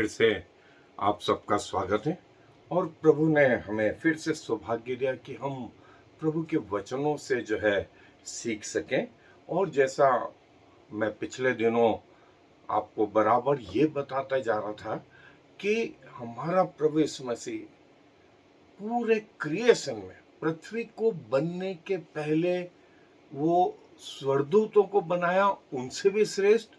फिर से आप सबका स्वागत है। और प्रभु ने हमें फिर से सौभाग्य दिया कि हम प्रभु के वचनों से सीख सकें। और जैसा मैं पिछले दिनों आपको बराबर ये बताता जा रहा था कि हमारा प्रभु यीशु मसीह पूरे क्रिएशन में, पृथ्वी को बनने के पहले वो स्वर्गदूतों को बनाया, उनसे भी श्रेष्ठ,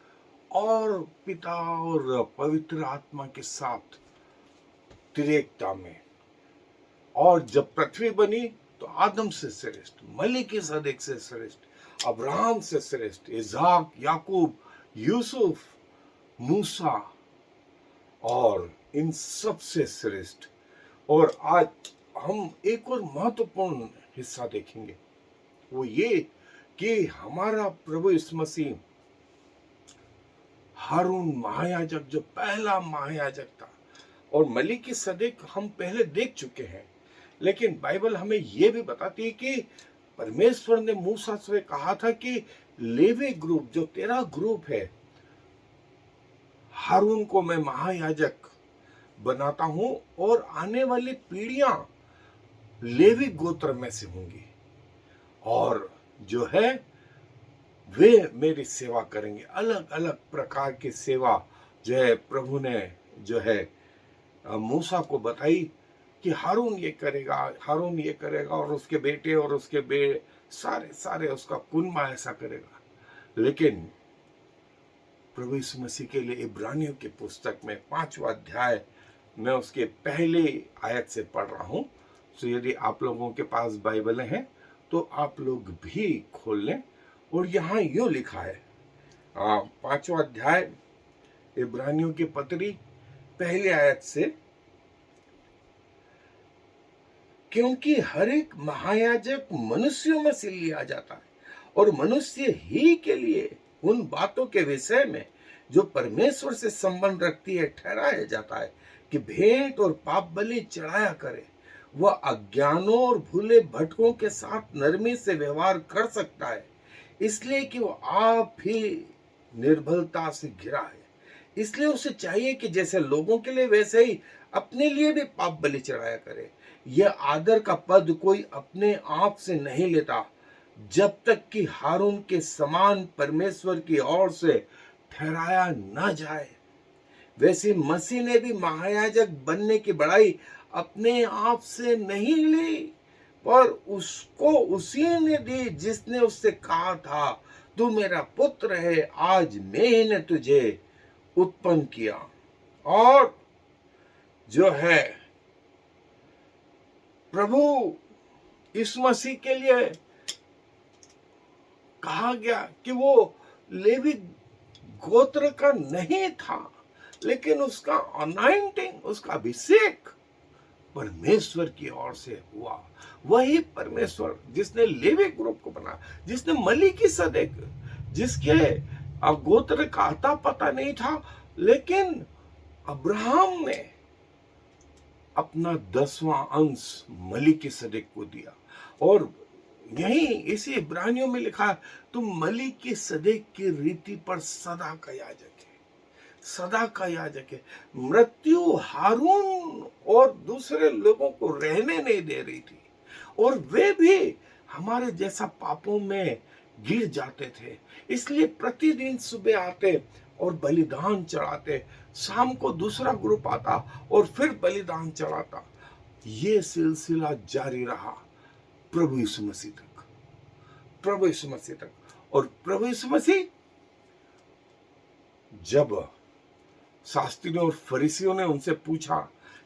और पिता और पवित्र आत्मा के साथ त्रिएकता में। और जब पृथ्वी बनी तो आदम से श्रेष्ठ, मलिकिसदेक से श्रेष्ठ, अब्राहम से श्रेष्ठ, इसहाक, याकूब, यूसुफ, मूसा, और इन सब से श्रेष्ठ। और आज हम एक और महत्वपूर्ण हिस्सा देखेंगे, वो ये कि हमारा प्रभु यीशु मसीह हारून महायाजक, जो पहला महायाजक था, और मलिकिसदेक हम पहले देख चुके हैं, लेकिन बाइबल हमें यह भी बताती है कि परमेश्वर ने मूसा से कहा था कि लेवी ग्रुप, जो तेरा ग्रुप है, हारून को मैं महायाजक बनाता हूं और आने वाली पीढ़ियां लेवी गोत्र में से होंगी, और वे मेरी सेवा करेंगे। अलग अलग प्रकार की सेवा प्रभु ने मूसा को बताई कि हारून ये करेगा और उसके बेटे और उसके सारे उसका कुनबा ऐसा करेगा। लेकिन प्रभु यीशु मसीह के लिए इब्रानियों की पुस्तक में 5वां अध्याय में उसके पहले आयत से पढ़ रहा हूं। तो यदि आप लोगों के पास बाइबलें हैं तो आप लोग भी खोल लें। और यहाँ यूं लिखा है, 5वां अध्याय इब्रानियों की पत्री पहली आयत से, क्योंकि हर एक महायाजक मनुष्यों में से लिया जाता है और मनुष्य ही के लिए उन बातों के विषय में जो परमेश्वर से संबंध रखती है ठहराया जाता है कि भेंट और पाप बलि चढ़ाया करे। वह अज्ञानों और भूले भटकों के साथ नरमी से व्यवहार कर सकता है, इसलिए कि वो आप ही निर्बलता से घिरा है। इसलिए उसे चाहिए कि जैसे लोगों के लिए वैसे ही अपने लिए भी पाप बलि चढ़ाया करे। यह आदर का पद कोई अपने आप से नहीं लेता, जब तक कि हारून के समान परमेश्वर की ओर से ठहराया न जाए। वैसे मसीह ने भी महायाजक बनने की बड़ाई अपने आप से नहीं ली, पर उसको उसी ने दी जिसने उससे कहा था, तू मेरा पुत्र है, आज मैं ने तुझे उत्पन्न किया। और प्रभु इस मसीह के लिए कहा गया कि वो लेवी गोत्र का नहीं था, लेकिन उसका अनाइंटिंग, उसका अभिषेक परमेश्वर की ओर से हुआ। वही परमेश्वर जिसने लेवी ग्रुप को बनाया, जिसने मलिकिसदेक, जिसके गोत्र का अता पता नहीं था, लेकिन अब्राहम ने अपना 10वां अंश मलिकिसदेक को दिया। और यही इसी इब्रानियों में लिखा, तुम मलिकिसदेक की रीति पर सदा का याजक है, सदा का याजक है। मृत्यु हारून और दूसरे लोगों को रहने नहीं दे रही थी, और वे भी हमारे जैसा पापों में गिर जाते थे। इसलिए प्रतिदिन सुबह आते और बलिदान चढ़ाते, शाम को दूसरा ग्रुप आता और फिर बलिदान चढ़ाता। ये सिलसिला जारी रहा प्रभु यीशु मसीह तक। और प्रभु यीशु मसीह, जब शास्त्रियों और फरीसियों ने उनसे पूछा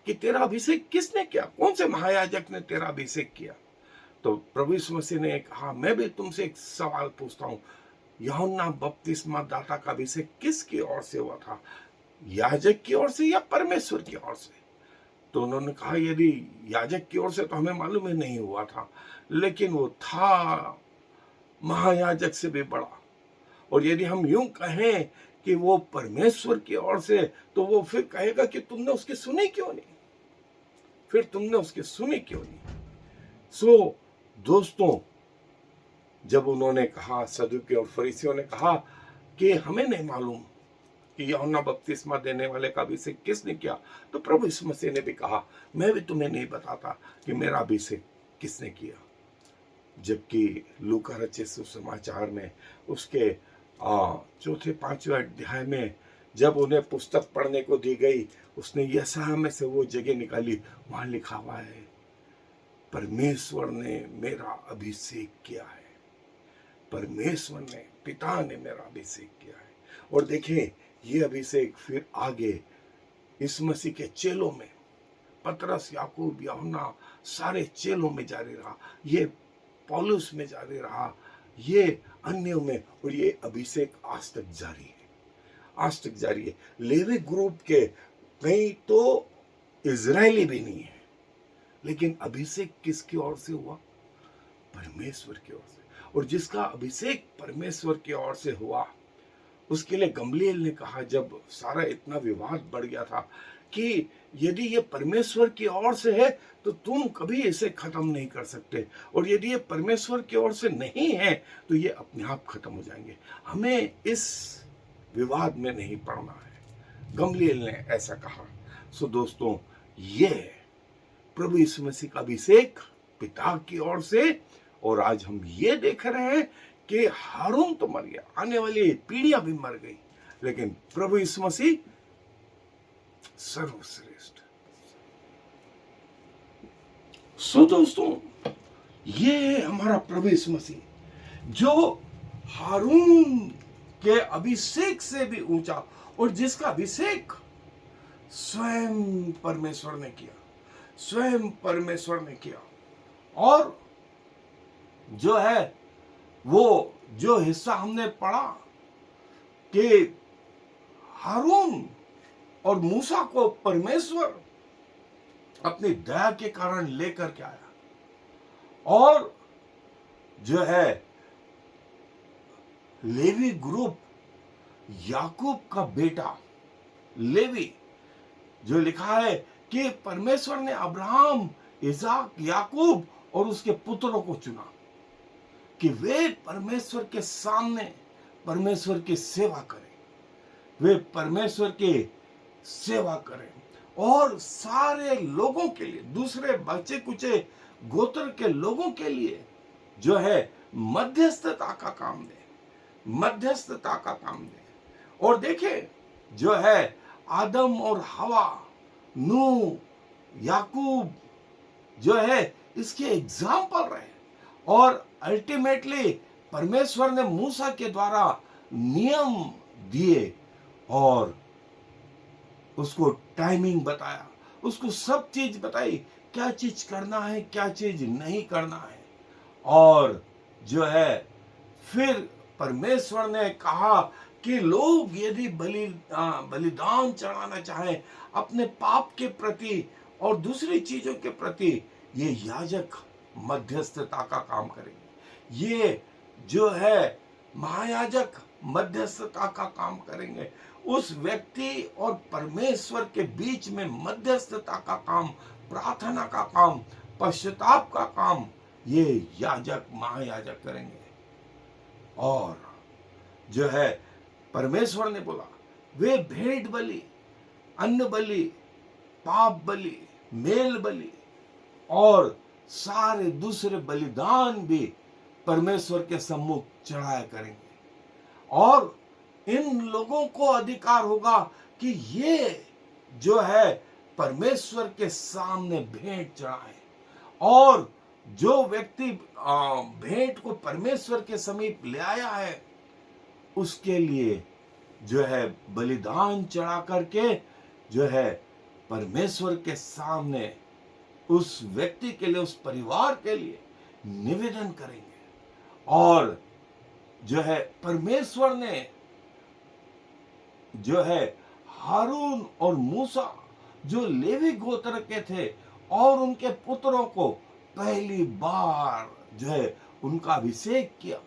कि तेरा अभिषेक किसने किया, कौन से महायाजक ने तेरा अभिषेक किया, तो प्रभु यीशु मसीह ने कहा, मैं भी तुमसे एक सवाल पूछता हूं, यूहन्ना बपतिस्मा दाता का अभिषेक किसकी ओर से हुआ था, याजक की ओर से या परमेश्वर की ओर से? तो उन्होंने कहा, यदि याजक की ओर से तो हमें मालूम ही नहीं हुआ था, लेकिन वो था महायाजक से भी बड़ा। और यदि हम यूं कहें कि वो परमेश्वर की ओर से, तो वो फिर कहेगा कि तुमने उसकी सुनी क्यों नहीं? सो दोस्तों, जब उन्होंने कहा, सदूकी और फरीसियों ने कहा कि हमें नहीं मालूम, कि यूहन्ना बपतिस्मा देने वाले का अभिषेक किसने किया, तो प्रभु यीशु मसीह ने भी कहा, मैं भी तुम्हें नहीं बताता कि मेरा अभिषेक किसने किया। जबकि लूका रचित सुसमाचार में उसके चौथे पांचवें अध्याय में जब उन्हें पुस्तक पढ़ने को दी गई, उसने यशायाह में से वो जगह निकाली, वहां लिखा हुआ है, परमेश्वर ने मेरा अभिषेक किया है, परमेश्वर ने, पिता ने मेरा अभिषेक किया है। और देखें, ये अभिषेक फिर आगे इस मसीह के चेलों में, पतरस, याकूब, यूहन्ना, सारे चेलों में जारी रहा, ये पौलुस में जारी रहा, ये अन्यों में, और ये अभिषेक आज तक जारी है, आज तक जारी है। लेवी ग्रुप के कई तो इजरायली भी नहीं है, लेकिन अभिषेक किसकी ओर से हुआ? परमेश्वर की ओर से। और जिसका अभिषेक परमेश्वर की ओर से हुआ, उसके लिए गमलीएल ने कहा, जब सारा इतना विवाद बढ़ गया था कि यदि ये परमेश्वर की ओर से है तो तुम कभी इसे खत्म नहीं कर सकते, और यदि ये परमेश्वर की ओर से नहीं है तो ये अपने आप खत्म हो जाएंगे, हमें इस विवाद में नहीं पड़ना है। गमलीएल ने ऐसा कहा। सो दोस्तों, ये प्रभु यीशु मसीह का अभिषेक पिता की ओर से, और आज हम ये देख रहे हैं कि हारून तो मर गया, आने वाली पीढ़ियां भी मर गई, लेकिन प्रभु यीशु मसीह सर्वश्रेष्ठ। सो दोस्तों, ये हमारा प्रभु यीशु मसीह जो हारून के अभिषेक से भी ऊंचा, और जिसका अभिषेक स्वयं परमेश्वर ने किया, स्वयं परमेश्वर ने किया। और जो है वो जो हिस्सा हमने पढ़ा कि हारून और मूसा को परमेश्वर अपनी दया के कारण लेकर के आया, और जो है लेवी ग्रुप, याकूब का बेटा लेवी, जो लिखा है कि परमेश्वर ने अब्राहम, इसाक, याकूब और उसके पुत्रों को चुना कि वे परमेश्वर के सामने परमेश्वर की सेवा करें, वे परमेश्वर की सेवा करें, और सारे लोगों के लिए, दूसरे बचे कुचे गोत्र के लोगों के लिए जो है मध्यस्थता का काम दे, मध्यस्थता का काम दे। और देखे, जो है आदम और हवा, नूह, याकूब जो है इसके एग्जाम्पल रहे, और अल्टीमेटली परमेश्वर ने मूसा के द्वारा नियम दिए और उसको टाइमिंग बताया, उसको सब चीज बताई, क्या चीज करना है, क्या चीज नहीं करना है। और जो है फिर परमेश्वर ने कहा कि लोग यदि बलिदान चढ़ाना चाहें अपने पाप के प्रति और दूसरी चीजों के प्रति, ये याजक मध्यस्थता का काम करेंगे, ये जो है महायाजक मध्यस्थता का काम करेंगे। उस व्यक्ति और परमेश्वर के बीच में मध्यस्थता का काम, प्रार्थना का काम, पश्चाताप का काम, ये याजक, महायाजक करेंगे। और जो है परमेश्वर ने बोला, वे भेंट बलि, अन्न बलि, पाप बलि, मेल बलि और सारे दूसरे बलिदान भी परमेश्वर के सम्मुख चढ़ाया करेंगे। और इन लोगों को अधिकार होगा कि ये जो है परमेश्वर के सामने भेंट चढ़ाए, और जो व्यक्ति भेंट को परमेश्वर के समीप ले आया है उसके लिए जो है बलिदान चढ़ा करके जो है परमेश्वर के सामने उस व्यक्ति के लिए, उस परिवार के लिए निवेदन करेंगे। और जो है परमेश्वर ने जो है हारून और मूसा जो लेवी गोत्र के थे और उनके पुत्रों को पहली बार जो है उनका अभिषेक किया,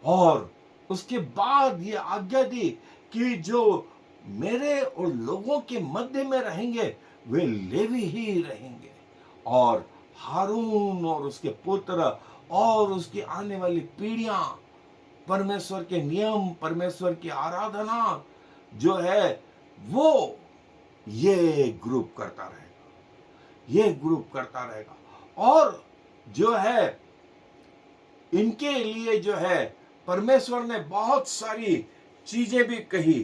और उसके बाद ये आज्ञा दी कि जो मेरे और लोगों के मध्य में रहेंगे वे लेवी ही रहेंगे, और हारून और उसके पुत्र और उसकी आने वाली पीढ़ियां परमेश्वर के नियम, परमेश्वर की आराधना जो है वो ये ग्रुप करता रहेगा, ये ग्रुप करता रहेगा। और जो है इनके लिए जो है परमेश्वर ने बहुत सारी चीजें भी कही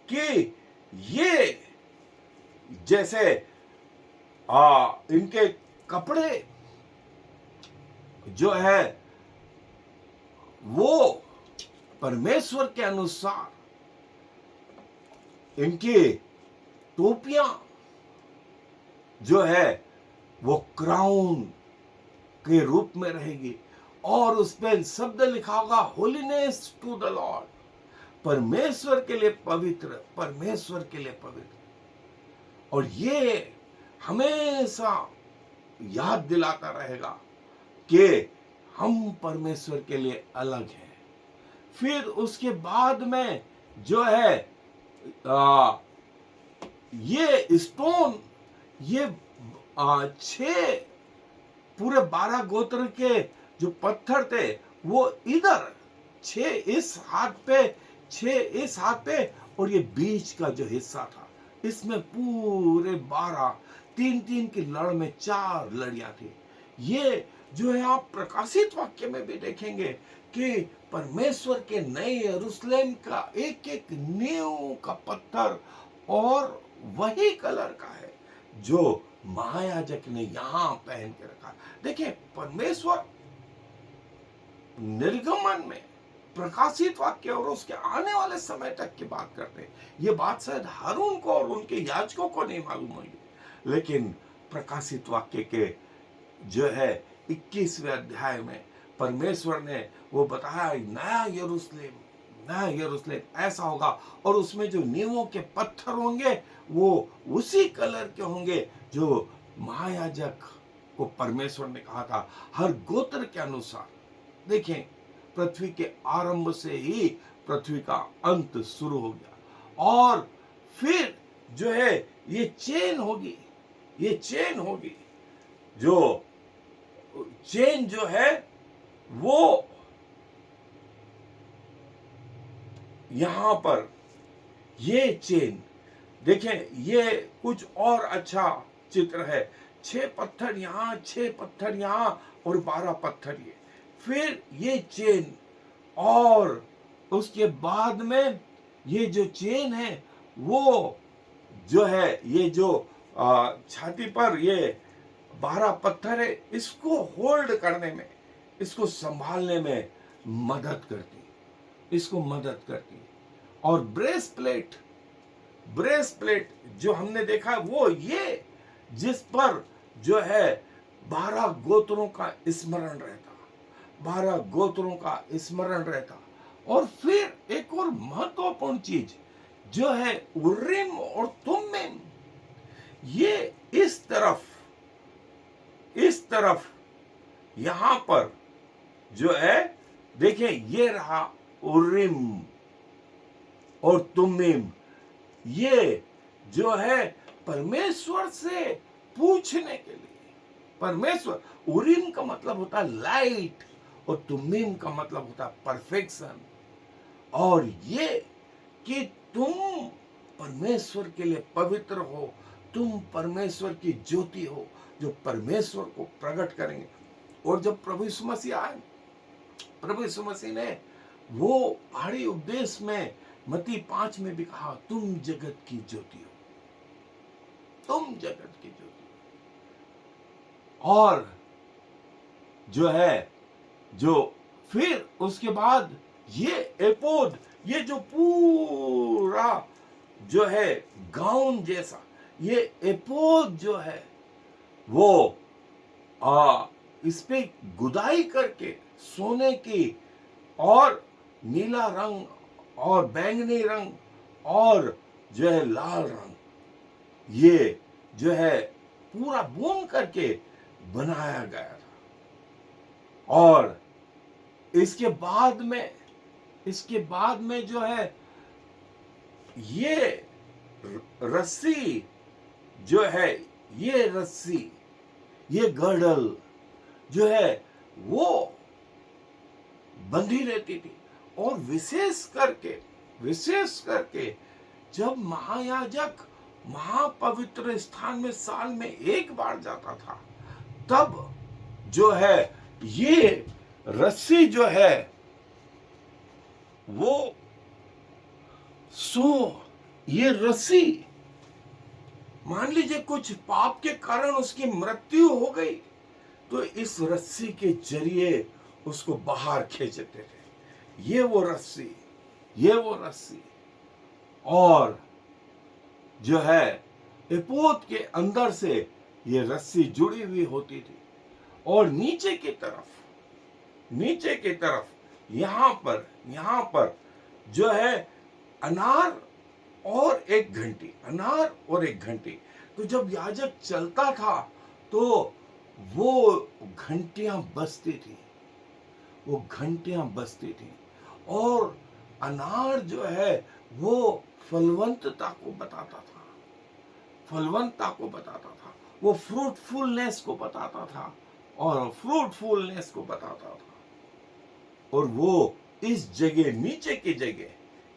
कि ये जैसे इनके कपड़े जो है वो परमेश्वर के अनुसार, इनकी टोपियां जो है वो क्राउन के रूप में रहेगी, और उस पर शब्द लिखा होगा होलीनेस टू द लॉर्ड, परमेश्वर के लिए पवित्र, परमेश्वर के लिए पवित्र। और ये हमेशा याद दिलाता रहेगा कि हम परमेश्वर के लिए अलग हैं। फिर उसके बाद में जो है ये स्टोन, ये 6 पूरे 12 गोत्र के जो पत्थर थे वो इधर 6 इस हाथ पे, 6 इस हाथ पे, और ये बीच का जो हिस्सा था इसमें पूरे 12, 3-3 की लड़ में 4 लड़ियां थी। ये जो है आप प्रकाशित वाक्य में भी देखेंगे कि परमेश्वर के नए यरूशलेम का एक एक नींव का पत्थर और वही कलर का है जो महायाजक ने यहां पहन के रखा। देखिए परमेश्वर निर्गमन में प्रकाशित वाक्य और उसके आने वाले समय तक की बात करते हैं। ये बात शायद हारून को और उनके याजकों को नहीं मालूम होगी, लेकिन प्रकाशित वाक्य के जो है 21वें अध्याय में परमेश्वर ने वो बताया नया यरूशलेम, नया यरूशलेम ऐसा होगा, और उसमें जो नींवों के पत्थर होंगे वो उसी कलर के होंगे जो महायाजक को परमेश्वर ने कहा था हर गोत्र के अनुसार। देखें पृथ्वी के आरंभ से ही पृथ्वी का अंत शुरू हो गया, और फिर जो है ये चेन होगी, ये चेन होगी, जो चेन जो है वो यहां पर ये चेन देखें, ये कुछ और अच्छा चित्र है। 6 पत्थर यहां, 6 पत्थर यहां और 12 पत्थर ये, फिर ये चेन, और उसके बाद में ये जो चेन है वो जो है ये जो छाती पर ये 12 पत्थर है, इसको होल्ड करने में, इसको संभालने में मदद करती, इसको मदद करती। और ब्रेस प्लेट जो हमने देखा वो ये जिस पर जो है 12 गोत्रों का स्मरण रहता, 12 गोत्रों का स्मरण रहता। और फिर एक और महत्वपूर्ण चीज जो है उर्रीम और तुम्मीम, ये इस तरफ यहां पर जो है देखिए ये रहा उर्रीम और तुम्मीम, ये जो है परमेश्वर से पूछने के लिए। परमेश्वर, उरीम का मतलब होता है लाइट और तुम्मीम का मतलब होता है परफेक्शन। और ये कि तुम परमेश्वर के लिए पवित्र हो, तुम परमेश्वर की ज्योति हो जो परमेश्वर को प्रकट करेंगे। और जब प्रभु यीशु मसीह आए, प्रभु यीशु मसीह ने वो पहाड़ी उपदेश में मत्ती 5 में भी कहा तुम जगत की ज्योति हो, तुम जगत की ज्योति हो। और जो है जो फिर उसके बाद ये एपोद, ये जो पूरा जो है गाउन जैसा ये एपोद जो है वो इस पे गुदाई करके सोने की और नीला रंग और बैंगनी रंग और जो है लाल रंग, ये जो है पूरा बुन करके बनाया गया था। और इसके बाद में जो है ये रस्सी जो है, ये रस्सी, ये गड़ल जो है वो बंधी रहती थी। और विशेष करके जब महायाजक महापवित्र स्थान में साल में एक बार जाता था, तब जो है ये रस्सी जो है वो ये रस्सी, मान लीजिए कुछ पाप के कारण उसकी मृत्यु हो गई, तो इस रस्सी के जरिए उसको बाहर खींचते थे। ये वो रस्सी और जो है एपोद के अंदर से ये रस्सी जुड़ी हुई होती थी, और नीचे की तरफ यहां पर जो है अनार और एक घंटी। तो जब याजक चलता था तो वो घंटियां बजती थी और अनार जो है वो फलवंतता को बताता था, वो फ्रूटफुलनेस को बताता था, और वो इस जगह, नीचे की जगह,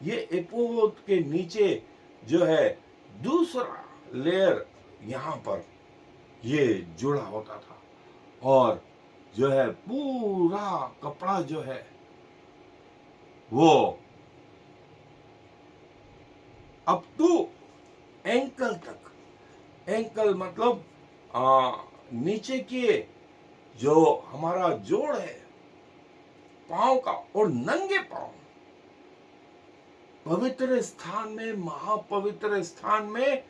ये एपोद के नीचे जो है दूसरा लेयर यहां पर ये जुड़ा होता था, और जो है पूरा कपड़ा जो है वो अप टू एंकल तक, एंकल मतलब नीचे के जो हमारा जोड़ है पांव का, और नंगे पांव पवित्र स्थान में, महापवित्र स्थान में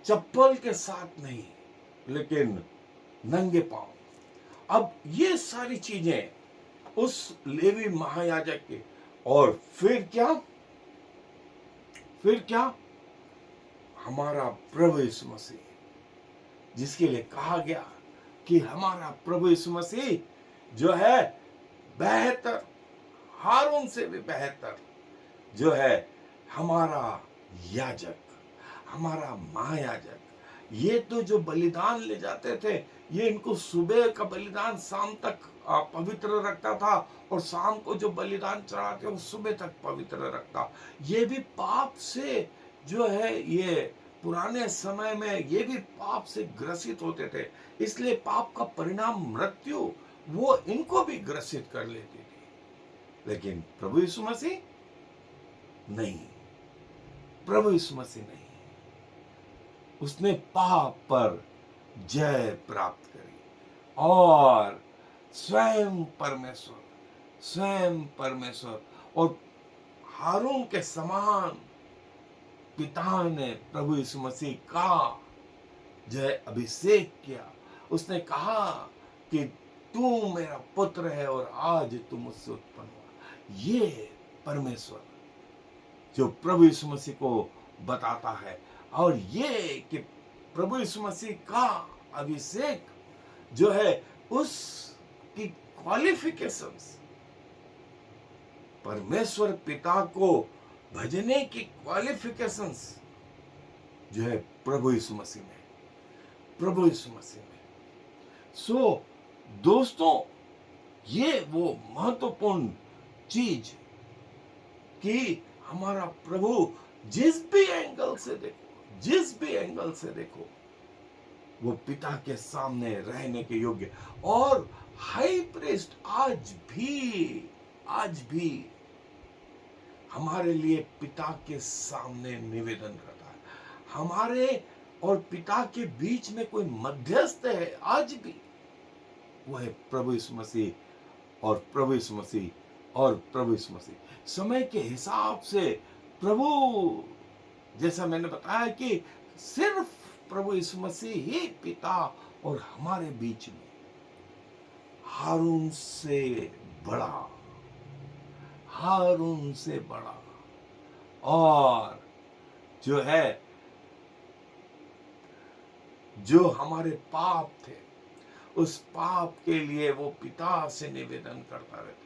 चप्पल के साथ नहीं, लेकिन नंगे पांव। अब ये सारी चीजें उस लेवी महायाजक के, और फिर क्या हमारा प्रभु यीशु मसीह, जिसके लिए कहा गया कि हमारा प्रभु यीशु मसीह जो है बेहतर, हारून से भी बेहतर जो है हमारा याजक, हमारा महायाजक। ये तो जो बलिदान ले जाते थे, ये इनको सुबह का बलिदान शाम तक पवित्र रखता था, और शाम को जो बलिदान चढ़ाते वो सुबह तक पवित्र रखता। ये भी पाप से जो है, ये पुराने समय में ये भी पाप से ग्रसित होते थे, इसलिए पाप का परिणाम मृत्यु वो इनको भी ग्रसित कर लेती थी। लेकिन प्रभु यीशु मसीह नहीं, उसने पाप पर जय प्राप्त करी, और स्वयं परमेश्वर और हारून के समान पिता ने प्रभु यीशु मसीह का जय अभिषेक किया। उसने कहा कि तू मेरा पुत्र है और आज तू मुझसे उत्पन्न हुआ। ये परमेश्वर जो प्रभु यीशु मसीह को बताता है, और ये कि प्रभु यीशु मसीह का अभिषेक जो है उसकी क्वालिफिकेशंस, परमेश्वर पिता को भजने की क्वालिफिकेशंस जो है प्रभु यीशु मसीह में। सो दोस्तों, ये वो महत्वपूर्ण चीज कि हमारा प्रभु जिस भी एंगल से देखो वो पिता के सामने रहने के योग्य, और हाई प्रीस्ट आज भी हमारे लिए पिता के सामने निवेदन करता है। हमारे और पिता के बीच में कोई मध्यस्थ है आज भी, वो है प्रभु यीशु मसीह और प्रभु यीशु मसीह। समय के हिसाब से प्रभु, जैसा मैंने बताया कि सिर्फ प्रभु यीशु मसीह ही पिता और हमारे बीच में हारून से बड़ा, और जो है जो हमारे पाप थे, उस पाप के लिए वो पिता से निवेदन करता रहता है।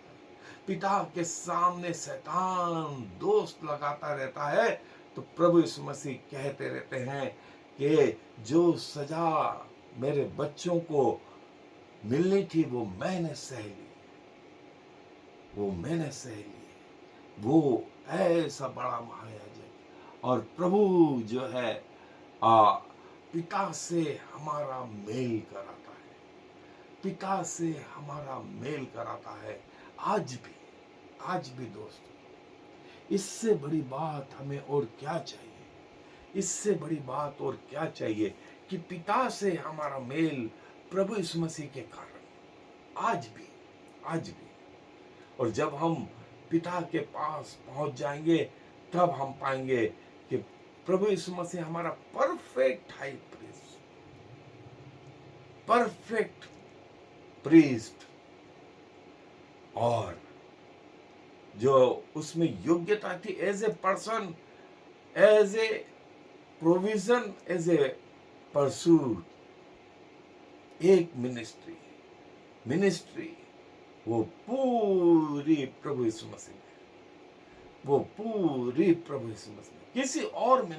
पिता के सामने शैतान दोस्त लगाता रहता है, तो प्रभु यीशु मसीह कहते रहते हैं कि जो सजा मेरे बच्चों को मिलनी थी वो मैंने सह ली, वो ऐसा बड़ा महायाजक और प्रभु जो है पिता से हमारा मेल कराता है, पिता से हमारा मेल कराता है आज भी दोस्तों। इससे बड़ी बात हमें और क्या चाहिए, इससे बड़ी बात और क्या चाहिए कि पिता से हमारा मेल प्रभु यीशु मसीह के कारण आज भी। और जब हम पिता के पास पहुंच जाएंगे तब हम पाएंगे कि प्रभु यीशु मसीह हमारा perfect high priest, perfect priest, और जो उसमें योग्यता थी as a person, as a provision, as a pursuit, एक मिनिस्ट्री वो पूरी प्रभु यीशु मसीह में, वो पूरी प्रभु यीशु मसीह में, किसी और में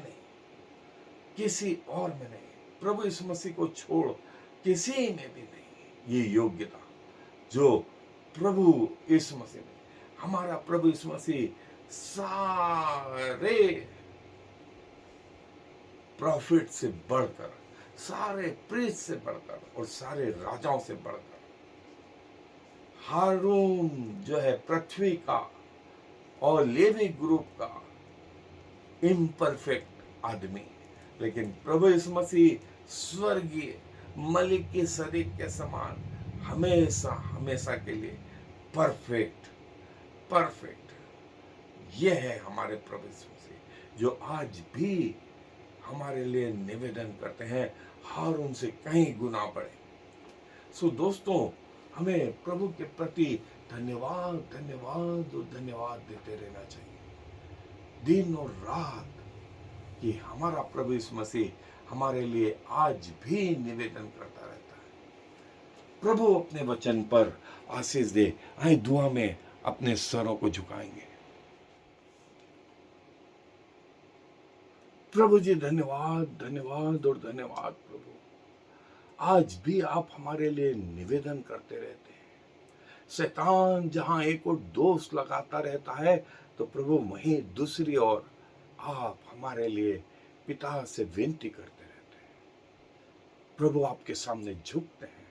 नहीं, प्रभु यीशु मसीह को छोड़ किसी में भी नहीं। ये योग्यता जो प्रभु यीशु मसीह में, हमारा प्रभु यीशु मसीह सारे प्रॉफिट से बढ़कर, सारे प्रीस्ट से बढ़कर और सारे राजाओं से बढ़कर, हारून जो है पृथ्वी का और लेवी ग्रुप का इम्परफेक्ट आदमी, लेकिन प्रभु यीशु मसीह स्वर्गीय मलिक के शरीर के समान हमेशा के लिए परफेक्ट। ये है हमारे प्रभु यीशु मसीह जो आज भी हमारे लिए निवेदन करते हैं, हारून से कहीं गुना बढ़े। सो दोस्तों, हमें प्रभु के प्रति धन्यवाद देते रहना चाहिए दिन और रात, कि हमारा प्रभु यीशु मसीह हमारे लिए आज भी निवेदन करता रहता है। प्रभु अपने वचन पर आशीष दे। आइए दुआ में अपने सरों को झुकाएंगे। प्रभु जी धन्यवाद और धन्यवाद प्रभु, आज भी आप हमारे लिए निवेदन करते रहते हैं। शैतान जहां एक और दोष लगाता रहता है तो प्रभु वहीं दूसरी ओर आप हमारे लिए पिता से विनती करते रहते हैं। प्रभु आपके सामने झुकते हैं।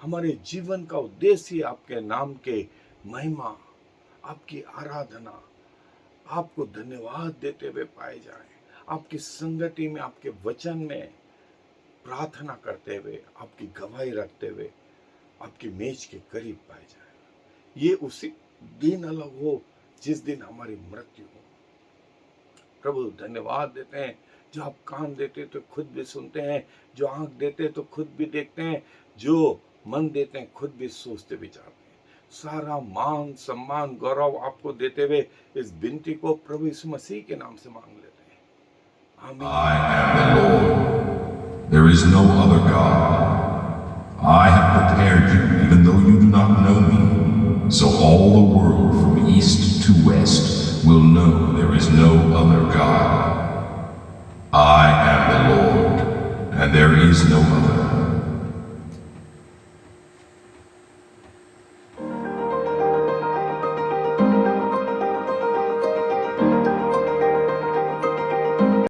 हमारे जीवन का उद्देश्य आपके नाम के महिमा, आपकी आराधना, आपको धन्यवाद देते हुए पाए जाएं, आपकी संगति में, आपके वचन में प्रार्थना करते हुए, आपकी गवाही रखते हुए आपकी मेज के करीब पाए जाए। ये उसी दिन अलग हो जिस दिन हमारी मृत्यु हो। प्रभु धन्यवाद देते हैं जो आप कान देते तो खुद भी सुनते हैं, जो आंख देते तो खुद भी देखते हैं, जो मन देते हैं खुद भी सोचते विचारते हैं। सारा मान सम्मान गौरव आपको देते हुए इस विनती को प्रभु यीशु मसीह के नाम से मांग लेते हैं। आमीन। I am the Lord. There is no other God. I have prepared you even though you do not know me, so all the world from east to west will know there is no other God. I am the Lord, and there is no other.